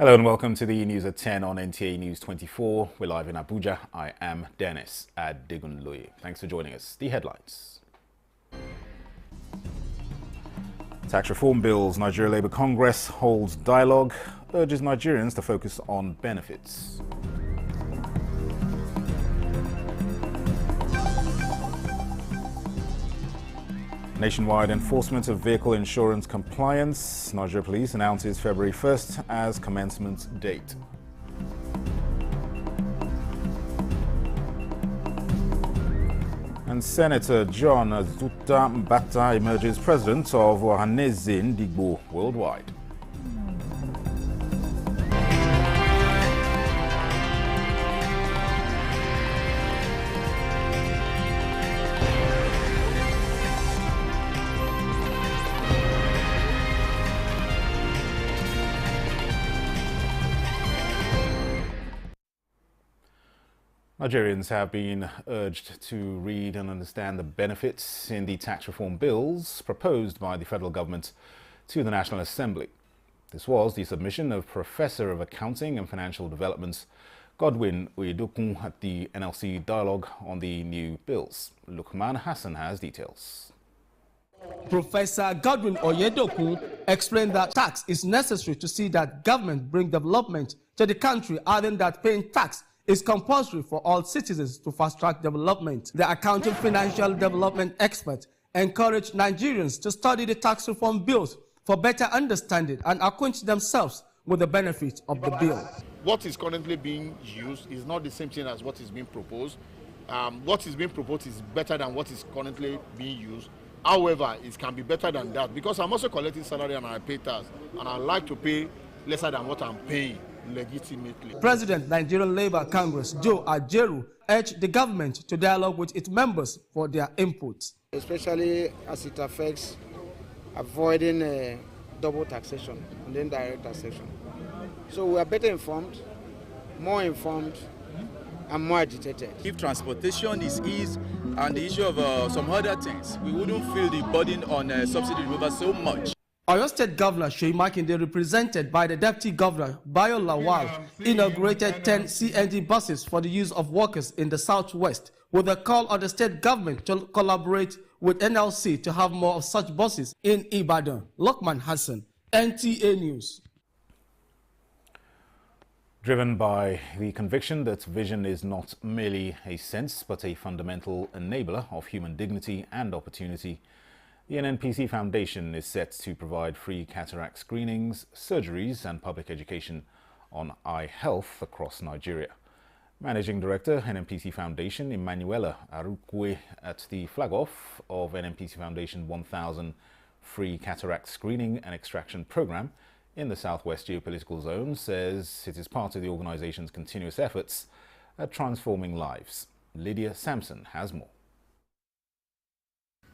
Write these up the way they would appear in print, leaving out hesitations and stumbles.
Hello and welcome to the news at 10 on NTA News 24. We're live in Abuja. I am Dennis Adigunloye. Thanks for joining us. The headlines. Tax reform bills. Nigeria Labour Congress holds dialogue, urges Nigerians to focus on benefits. Nationwide enforcement of vehicle insurance compliance. Nigeria Police announces February 1st as commencement date. And Senator John Azuta Mbata emerges president of Ohaneze Ndigbo worldwide. Nigerians have been urged to read and understand the benefits in the tax reform bills proposed by the federal government to the National Assembly. This was the submission of Professor of Accounting and Financial Development Godwin Oyedokun at the NLC dialogue on the new bills. Lukman Hassan has details. Professor Godwin Oyedokun explained that tax is necessary to see that government bring development to the country, adding that paying tax is compulsory for all citizens to fast-track development. The accounting financial development expert encouraged Nigerians to study the tax reform bills for better understanding and acquaint themselves with the benefits of the bill. What is currently being used is not the same thing as what is being proposed. What is being proposed is better than what is currently being used. However, it can be better than that because I'm also collecting salary and I pay tax, and I like to pay lesser than what I'm paying legitimately. President Nigerian Labour Congress Joe Ajeru urged the government to dialogue with its members for their input, especially as it affects avoiding double taxation and indirect taxation. So we are better informed, more informed, and more agitated. If transportation is eased and the issue of some other things, we wouldn't feel the burden on subsidy removal so much. Oyo State Governor Seyi Makinde, represented by the Deputy Governor Bayo Lawal, inaugurated 10 CNG buses for the use of workers in the southwest, with a call on the state government to collaborate with NLC to have more of such buses in Ibadan. Lukman Hassan, NTA News. Driven by the conviction that vision is not merely a sense but a fundamental enabler of human dignity and opportunity, the NNPC Foundation is set to provide free cataract screenings, surgeries and public education on eye health across Nigeria. Managing Director, NNPC Foundation, Emmanuela Arukwe, at the flag-off of NNPC Foundation 1000 free cataract screening and extraction program in the Southwest Geopolitical Zone, says it is part of the organization's continuous efforts at transforming lives. Lydia Sampson has more.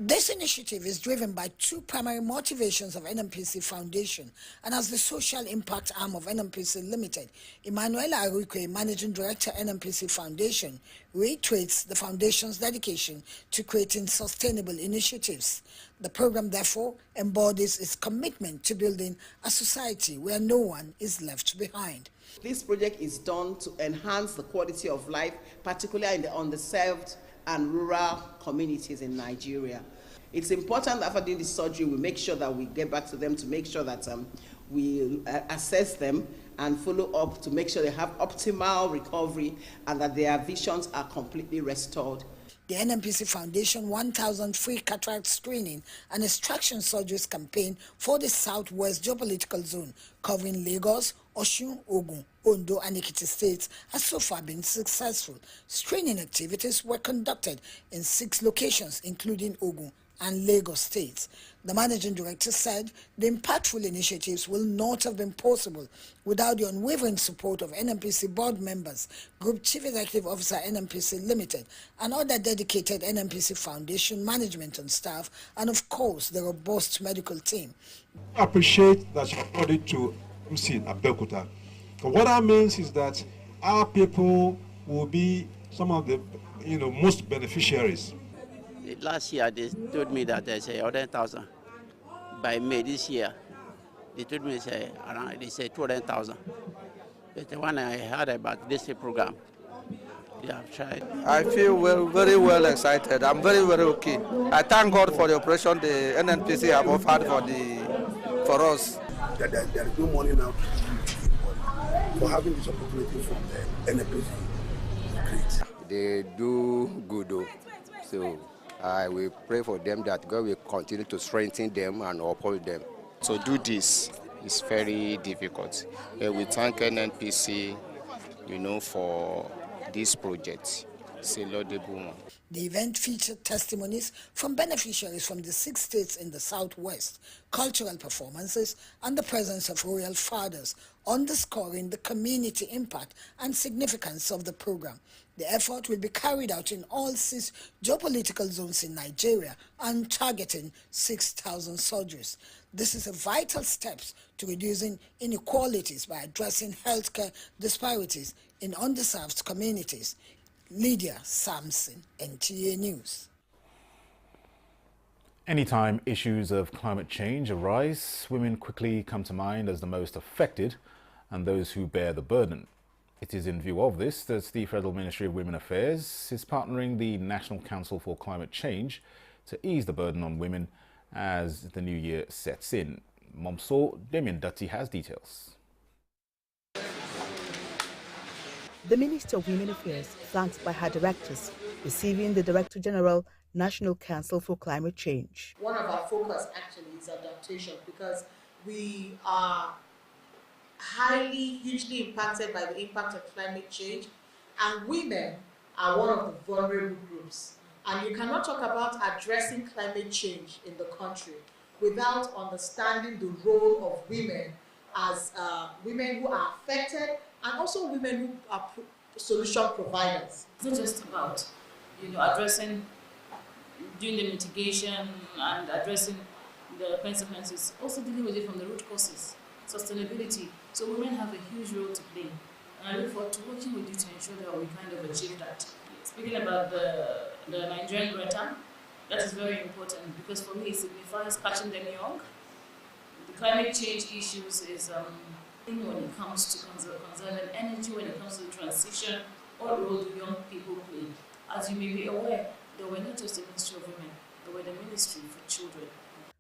This initiative is driven by two primary motivations of NNPC Foundation and as the social impact arm of NNPC Limited. Emmanuel Arukwe, Managing Director, NNPC Foundation, reiterates the foundation's dedication to creating sustainable initiatives. The program, therefore, embodies its commitment to building a society where no one is left behind. This project is done to enhance the quality of life, particularly in the underserved and rural communities in Nigeria. It's important that after doing this surgery, we make sure that we get back to them to make sure that we assess them and follow up to make sure they have optimal recovery and that their visions are completely restored. The NNPC Foundation 1000 free cataract screening and extraction surgeries campaign for the Southwest Geopolitical Zone, covering Lagos, Osun, Ogun, Ondo and Ekiti states, has so far been successful. Screening activities were conducted in 6 locations, including Ogun and Lagos states. The managing director said the impactful initiatives will not have been possible without the unwavering support of NNPC board members, Group Chief Executive Officer NNPC Limited, and other dedicated NNPC Foundation management and staff, and of course the robust medical team. I appreciate that you brought it to MC in Abeokuta. What that means is that our people will be some of the most beneficiaries. Last year they told me that there's 100,000 by May this year. They told me they say 200,000. But the one I heard about this program, they have tried. I feel very well excited. I'm very okay. I thank God for the operation the NNPC have offered for us. There is no money now for having this opportunity from the NNPC. Great. They do good though. So I will pray for them that God will continue to strengthen them and uphold them. To do this is very difficult. We thank NNPC, for this project. It's a laudable one. The event featured testimonies from beneficiaries from the 6 states in the Southwest, cultural performances, and the presence of royal fathers, underscoring the community impact and significance of the program. The effort will be carried out in all 6 geopolitical zones in Nigeria and targeting 6,000 surgeries. This is a vital step to reducing inequalities by addressing healthcare disparities in underserved communities. Lydia Sampson, NTA News. Anytime issues of climate change arise, women quickly come to mind as the most affected and those who bear the burden. It is in view of this that the Federal Ministry of Women Affairs is partnering the National Council for Climate Change to ease the burden on women as the new year sets in. Momso Damien Dutty has details. The Minister of Women Affairs thanked by her directors, receiving the Director General, National Council for Climate Change. One of our focus actually is adaptation, because we are hugely impacted by the impact of climate change, and women are one of the vulnerable groups. And you cannot talk about addressing climate change in the country without understanding the role of women as women who are affected, and also women who are solution providers. It's not just about, addressing, doing the mitigation and addressing the consequences, also dealing with it from the root causes, sustainability. So women have a huge role to play. And I look forward to working with you to ensure that we kind of achieve that. Speaking about the Nigerian Greta, that is very important, because for me it signifies catching them young. The climate change issues is when it comes to conserving energy, when it comes to the transition, what role do young people play? As you may be aware, there were not just the Ministry of Women, there were the Ministry for Children.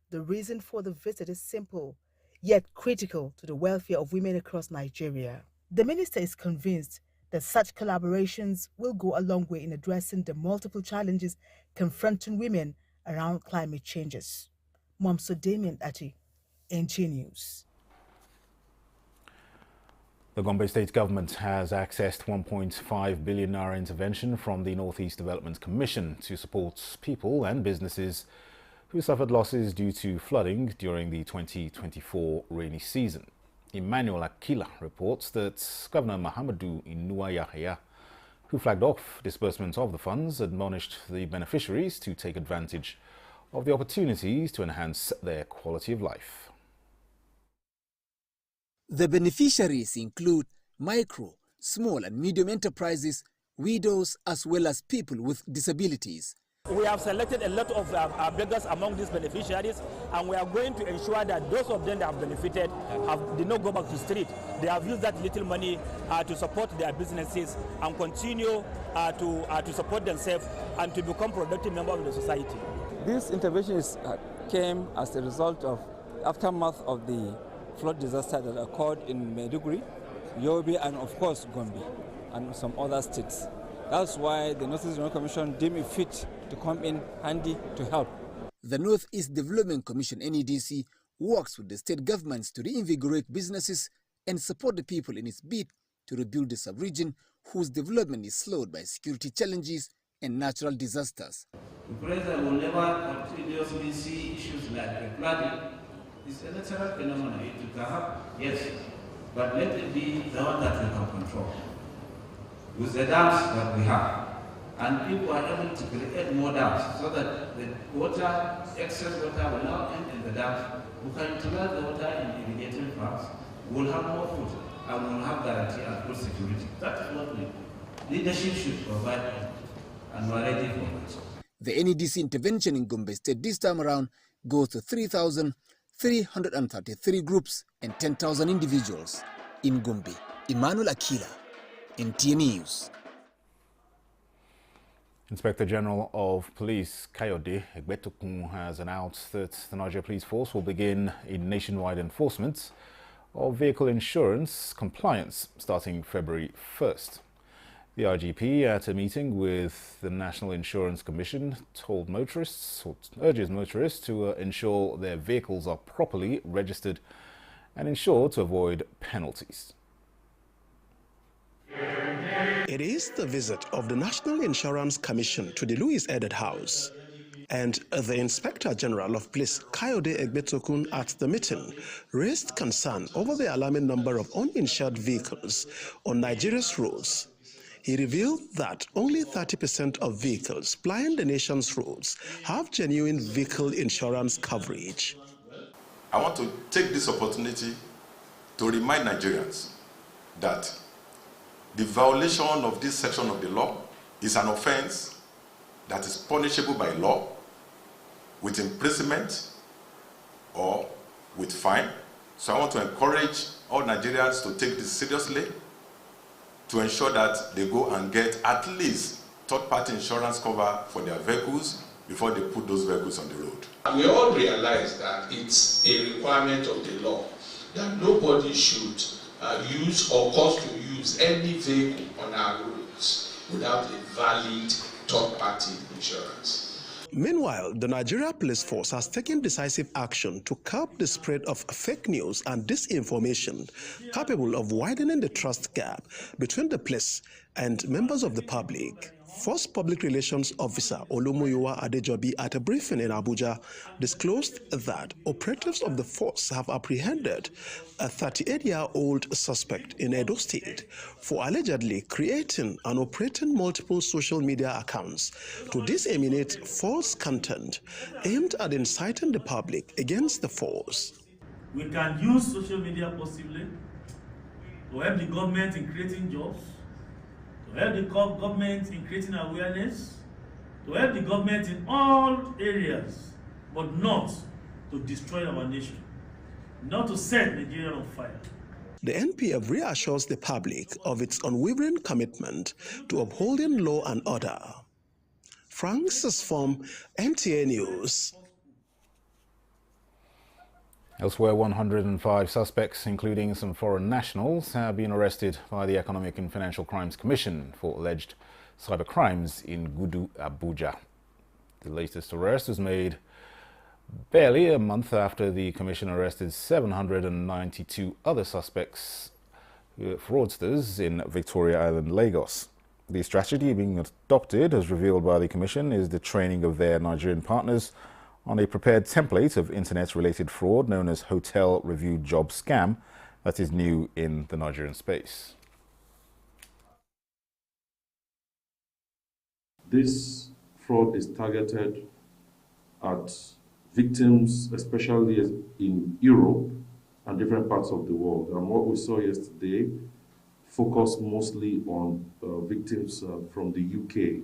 The reason for the visit is simple, yet critical to the welfare of women across Nigeria. The minister is convinced that such collaborations will go a long way in addressing the multiple challenges confronting women around climate changes. Momso Damien Ati, NTA News. The Gombe State government has accessed 1.5 billion naira intervention from the Northeast Development Commission to support people and businesses who suffered losses due to flooding during the 2024 rainy season. Emmanuel Akila reports that Governor Mahamadou Inua Yahya, who flagged off disbursement of the funds, admonished the beneficiaries to take advantage of the opportunities to enhance their quality of life. The beneficiaries include micro, small and medium enterprises, widows, as well as people with disabilities. We have selected a lot of our beggars among these beneficiaries, and we are going to ensure that those of them that have benefited did not go back to the street. They have used that little money to support their businesses and continue to support themselves and to become productive members of the society. This intervention came as a result of aftermath of the flood disaster that occurred in Maiduguri, Yobe, and of course Gombe, and some other states. That's why the Northeast Development Commission deemed it fit to come in handy to help. The Northeast Development Commission, NEDC, works with the state governments to reinvigorate businesses and support the people in its bid to rebuild the sub-region whose development is slowed by security challenges and natural disasters. The president will never continuously see issues like flooding. It's a natural phenomenon. It will happen, yes, but let it be the one that we can control. With the dams that we have, and people are able to create more dams so that the water, excess water will now end in the dams. We can utilize the water in irrigating farms. We'll have more food and we'll have guarantee and food security. That is what leadership should provide, and we're ready for it. The NEDC intervention in Gombe State this time around goes to 333 groups and 10,000 individuals in Gombe. Emmanuel Akila, NTA News. Inspector General of Police Kayode Egbetokun has announced that the Nigeria Police Force will begin a nationwide enforcement of vehicle insurance compliance starting February 1st. The IGP, at a meeting with the National Insurance Commission, urges motorists to ensure their vehicles are properly registered and insured to avoid penalties. It is the visit of the National Insurance Commission to the Louis Edet House, and the Inspector General of Police Kayode Egbetokun at the meeting raised concern over the alarming number of uninsured vehicles on Nigeria's roads. He revealed that only 30% of vehicles plying the nation's roads have genuine vehicle insurance coverage. I want to take this opportunity to remind Nigerians that the violation of this section of the law is an offense that is punishable by law with imprisonment or with fine. So I want to encourage all Nigerians to take this seriously, to ensure that they go and get at least third-party insurance cover for their vehicles before they put those vehicles on the road. We all realize that it's a requirement of the law that nobody should use or cause to use any vehicle on our roads without a valid third-party insurance. Meanwhile, the Nigeria Police Force has taken decisive action to curb the spread of fake news and disinformation capable of widening the trust gap between the police and members of the public. Force Public Relations Officer Olumuyiwa Adejobi, at a briefing in Abuja, disclosed that operatives of the force have apprehended a 38-year-old suspect in Edo State for allegedly creating and operating multiple social media accounts to disseminate false content aimed at inciting the public against the force. We can use social media possibly to help the government in creating jobs, to help the government in creating awareness, to help the government in all areas, but not to destroy our nation, not to set Nigeria on fire. The NPF reassures the public of its unwavering commitment to upholding law and order. Francis from NTA News. Elsewhere, 105 suspects, including some foreign nationals, have been arrested by the Economic and Financial Crimes Commission for alleged cybercrimes in Gudu, Abuja. The latest arrest was made barely a month after the Commission arrested 792 other suspects, fraudsters, in Victoria Island, Lagos. The strategy being adopted, as revealed by the Commission, is the training of their Nigerian partners on a prepared template of internet-related fraud known as Hotel Review Job Scam that is new in the Nigerian space. This fraud is targeted at victims, especially in Europe and different parts of the world. And what we saw yesterday focused mostly on victims from the UK.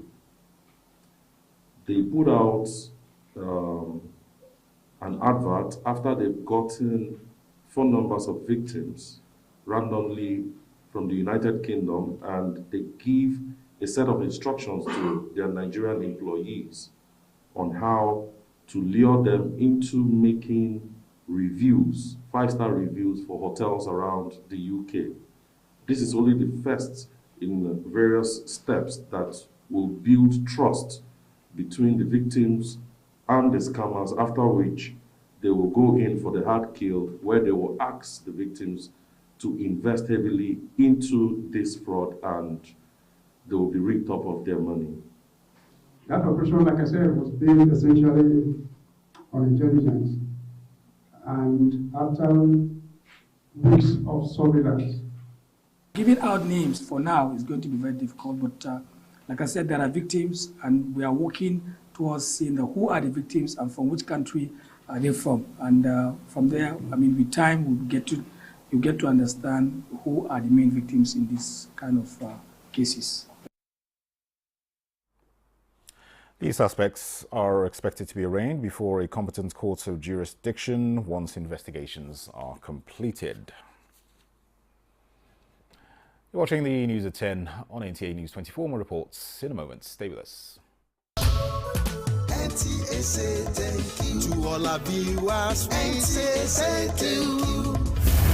They put out an advert after they've gotten phone numbers of victims randomly from the United Kingdom, and they give a set of instructions to their Nigerian employees on how to lure them into making reviews, 5-star reviews for hotels around the UK. This is only the first in various steps that will build trust between the victims and the scammers, after which they will go in for the hard kill, where they will ask the victims to invest heavily into this fraud, and they will be ripped up of their money. That operation, like I said, was based essentially on intelligence. And after weeks of surveillance, giving out names for now is going to be very difficult, but like I said, there are victims, and we are working towards seeing who are the victims and from which country are they from. And from there, I mean, with time, you get to understand who are the main victims in this kind of cases. The suspects are expected to be arraigned before a competent court of jurisdiction once investigations are completed. You're watching the news at 10 on NTA News 24. More reports in a moment. Stay with us. NTA say thank you to all our viewers. NTA say thank you.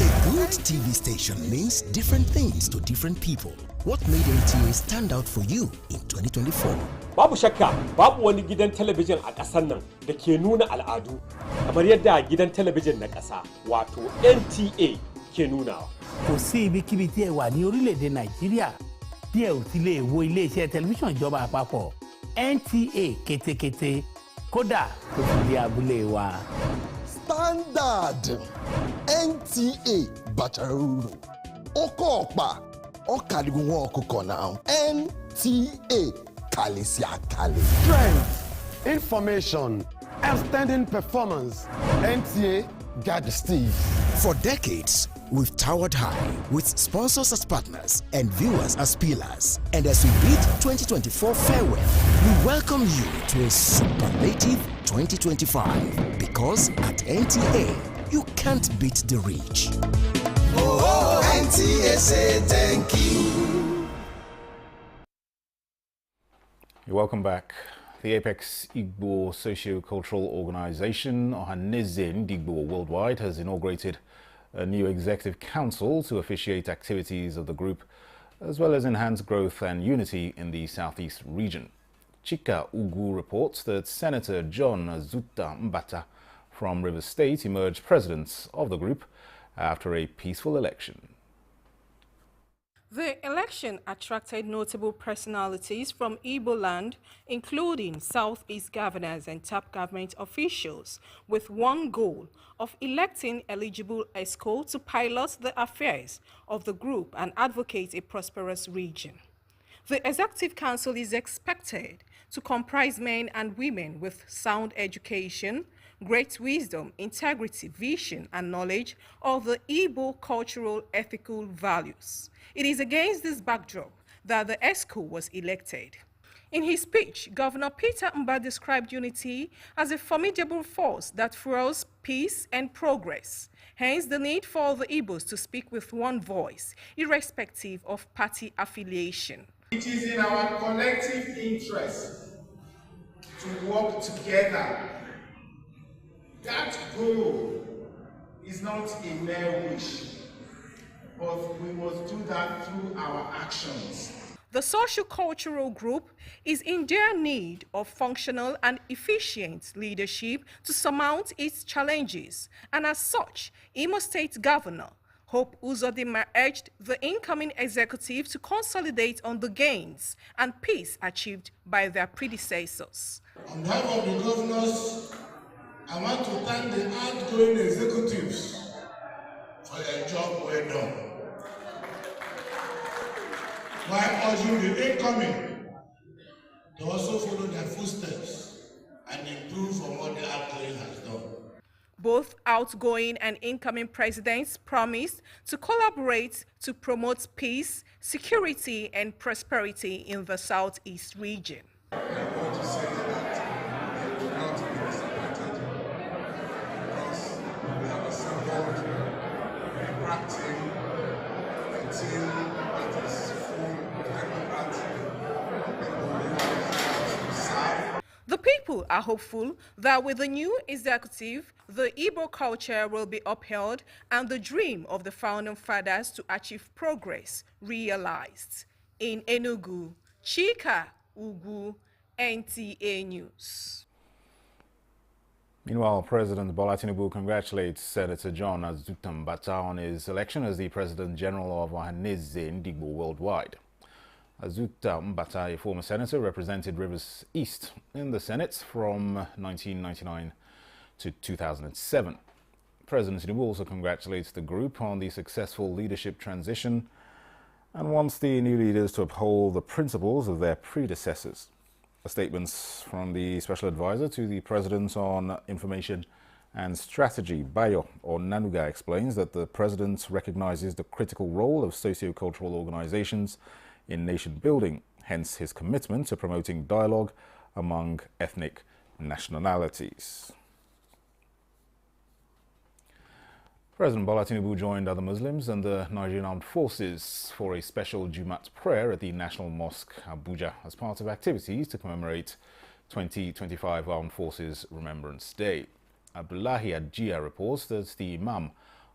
A good TV station means different things to different people. What made NTA stand out for you in 2024? Babu shakka, babu wani gidan talabijin a ƙasar nan da ke nuna al'adu kamar yadda gidan talabijin na ƙasa wato NTA ke nunawa. Kò sí ibikíbi tí ẹ wà ní orílẹ̀-èdè Nàìjíríà tí ẹ ò ti lè wo ilé-iṣẹ́ tẹlifíṣàn ìjọba àpapọ̀ NTA kétékété kódà tó fi di abúlé wa. Standard NTA Bataruru Oko Ọ̀pá Ọ̀kàdìgún wọn ọkùnkàn náà NTA Kalisiakale. Strength, information, outstanding performance. NTA got the Steve. For decades, we've towered high with sponsors as partners and viewers as pillars. And as we bid 2024 farewell, we welcome you to a superlative 2025. Because at NTA, you can't beat the reach. Oh, NTA say thank you. You're welcome back. The Apex Igbo socio-cultural organization, Ohaneze Ndigbo Worldwide, has inaugurated a new executive council to officiate activities of the group, as well as enhance growth and unity in the southeast region. Chika Ugu reports that Senator John Azuta Mbata from Rivers State emerged president of the group after a peaceful election. The election attracted notable personalities from Igbo land, including Southeast governors and top government officials, with one goal of electing eligible ESCO to pilot the affairs of the group and advocate a prosperous region. The Executive Council is expected to comprise men and women with sound education, great wisdom, integrity, vision, and knowledge of the Igbo cultural ethical values. It is against this backdrop that the ESCO was elected. In his speech, Governor Peter Mba described unity as a formidable force that fuels peace and progress. Hence, the need for the Igbos to speak with one voice, irrespective of party affiliation. It is in our collective interest to work together. That goal is not a mere wish, but we must do that through our actions. The socio-cultural group is in dire need of functional and efficient leadership to surmount its challenges, and as such, Imo State Governor Hope Uzodinma urged the incoming executive to consolidate on the gains and peace achieved by their predecessors. On behalf of the governors, I want to thank the outgoing executives for their job well done, while urging the incoming to also follow their footsteps and improve on what the outgoing has done. Both outgoing and incoming presidents promised to collaborate to promote peace, security, and prosperity in the Southeast region. I want to say that they will not be disappointed because we have assembled a crack team, a team that is full of technocrats and will be able to serve. The people are hopeful that with the new executive, the Igbo culture will be upheld and the dream of the founding fathers to achieve progress realized. In Enugu, Chika Ugu, NTA News. Meanwhile, President Bola Tinubu congratulates Senator John Azuta Mbata on his election as the President General of Ohaneze Ndigbo Worldwide. Azuta Mbata, a former senator, represented Rivers East in the Senate from 1999 to 2007. President Tinubu also congratulates the group on the successful leadership transition and wants the new leaders to uphold the principles of their predecessors. A statement from the Special Advisor to the President on Information and Strategy, Bayo Nanuga, explains that the President recognizes the critical role of socio-cultural organizations in nation building, hence his commitment to promoting dialogue among ethnic nationalities. President Bola Tinubu joined other Muslims and the Nigerian Armed Forces for a special Jumat prayer at the National Mosque, Abuja, as part of activities to commemorate 2025 Armed Forces Remembrance Day. Abdullahi Adjia reports that the Imam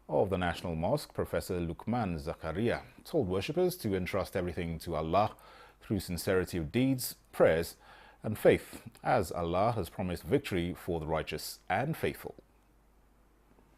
of the National Mosque, Professor Lukman Zakaria, told worshippers to entrust everything to Allah through sincerity of deeds, prayers and faith, as Allah has promised victory for the righteous and faithful.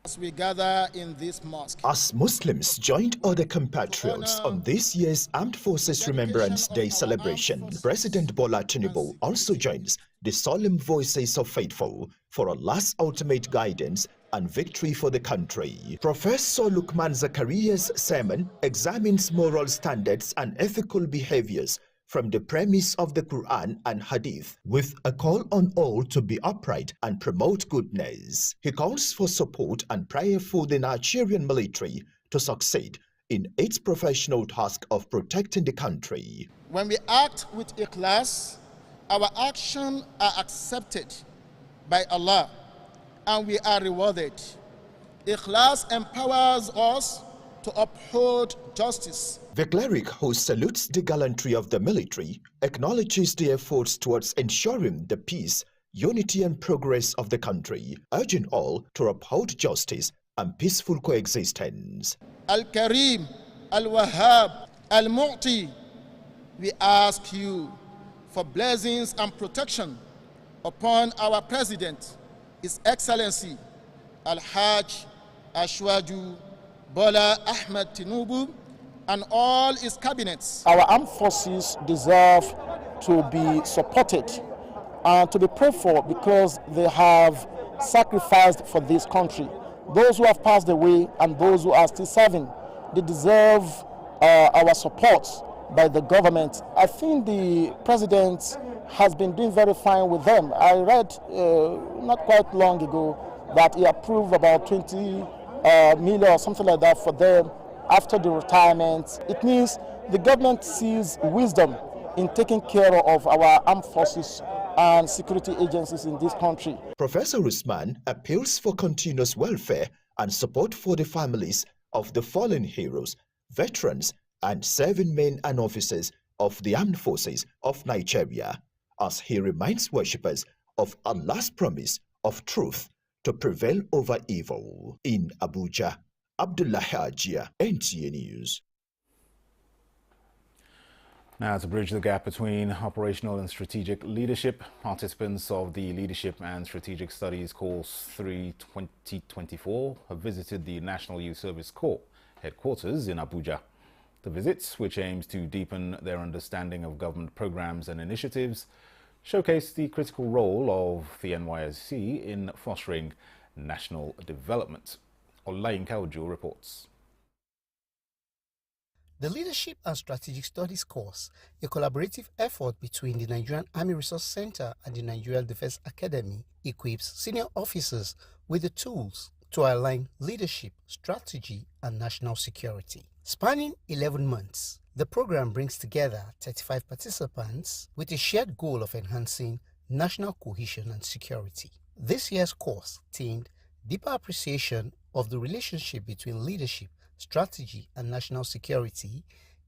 As we gather in this mosque, as Muslims joined other compatriots on this year's Armed Forces Remembrance Day celebration, President Bola Tinubu also joins the solemn voices of faithful for Allah's ultimate guidance and victory for the country. Professor Lukman Zakaria's sermon examines moral standards and ethical behaviors from the premise of the Quran and Hadith, with a call on all to be upright and promote goodness. He calls for support and prayer for the Nigerian military to succeed in its professional task of protecting the country. When we act with ikhlas, our actions are accepted by Allah and we are rewarded. Ikhlas empowers us to uphold justice. The cleric, who salutes the gallantry of the military, acknowledges the efforts towards ensuring the peace, unity and progress of the country, urging all to uphold justice and peaceful coexistence. Al-Karim, Al-Wahhab, Al-Mu'ti, we ask you for blessings and protection upon our President, His Excellency, Al-Hajj Ashwaju Bola Ahmed Tinubu, and all his cabinets. Our armed forces deserve to be supported and to be prayed for because they have sacrificed for this country. Those who have passed away and those who are still serving, they deserve our support by the government. I think the president has been doing very fine with them. I read not quite long ago that he approved about 20 million or something like that for them after the retirement. It means the government sees wisdom in taking care of our armed forces and security agencies in this country. Professor Usman appeals for continuous welfare and support for the families of the fallen heroes, veterans, and serving men and officers of the armed forces of Nigeria, as he reminds worshippers of Allah's promise of truth to prevail over evil. In Abuja, Abdullahi Adjia, NTA News. Now, to bridge the gap between operational and strategic leadership, participants of the Leadership and Strategic Studies Course 3 2024 have visited the National Youth Service Corps headquarters in Abuja. The visits, which aims to deepen their understanding of government programs and initiatives, showcase the critical role of the NYSC in fostering national development. Olayinka Ojo reports. The Leadership and Strategic Studies course, a collaborative effort between the Nigerian Army Resource Center and the Nigerian Defense Academy, equips senior officers with the tools to align leadership, strategy, and national security. Spanning 11 months, the program brings together 35 participants with a shared goal of enhancing national cohesion and security. This year's course, themed Deeper Appreciation of the Relationship between Leadership, Strategy, and National Security,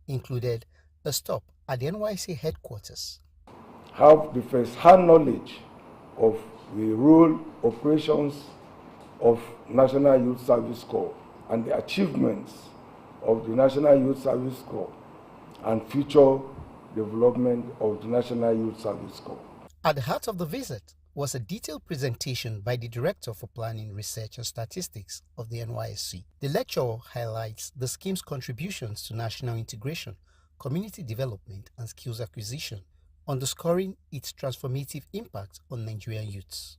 included a stop at the NYSC headquarters. Have the first-hand knowledge of the role, operations of National Youth Service Corps and the achievements of the National Youth Service Corps and future development of the National Youth Service Corps. At the heart of the visit was a detailed presentation by the Director for Planning, Research and Statistics of the NYSC. The lecture highlights the scheme's contributions to national integration, community development and skills acquisition, underscoring its transformative impact on Nigerian youths.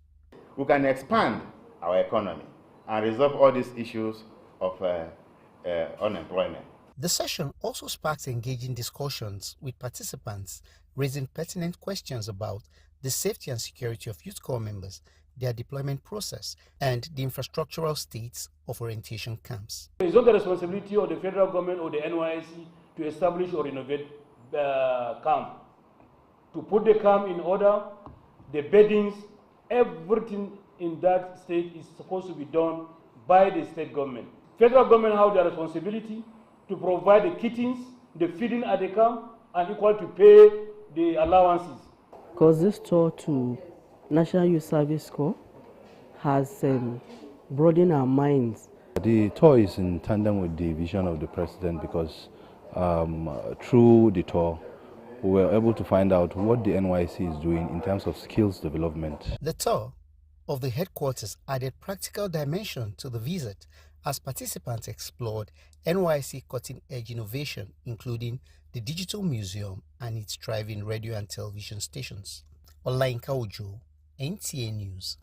We can expand our economy and resolve all these issues of unemployment. The session also sparked engaging discussions with participants, raising pertinent questions about the safety and security of Youth Corps members, their deployment process, and the infrastructural states of orientation camps. It's not the responsibility of the federal government or the NYSC to establish or renovate the camp. To put the camp in order, the beddings, everything in that state is supposed to be done by the state government. Federal government have the responsibility to provide the kittens, the feeding at the camp, and equal to pay the allowances. Because this tour to National Youth Service Corps has broadened our minds. The tour is in tandem with the vision of the president because through the tour, we were able to find out what the NYC is doing in terms of skills development. The tour of the headquarters added practical dimension to the visit as participants explored NYC cutting-edge innovation, including the Digital Museum and its thriving radio and television stations. Olainka Ojo, NTA News.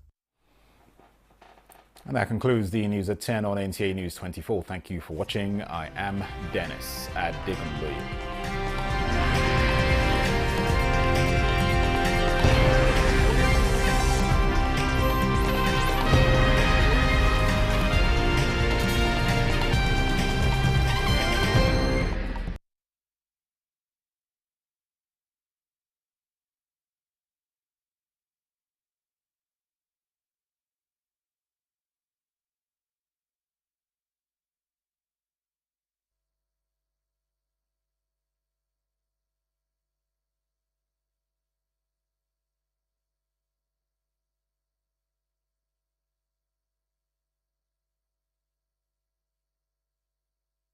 And that concludes the news at 10 on NTA News 24. Thank you for watching. I am Dennis at Digonloy.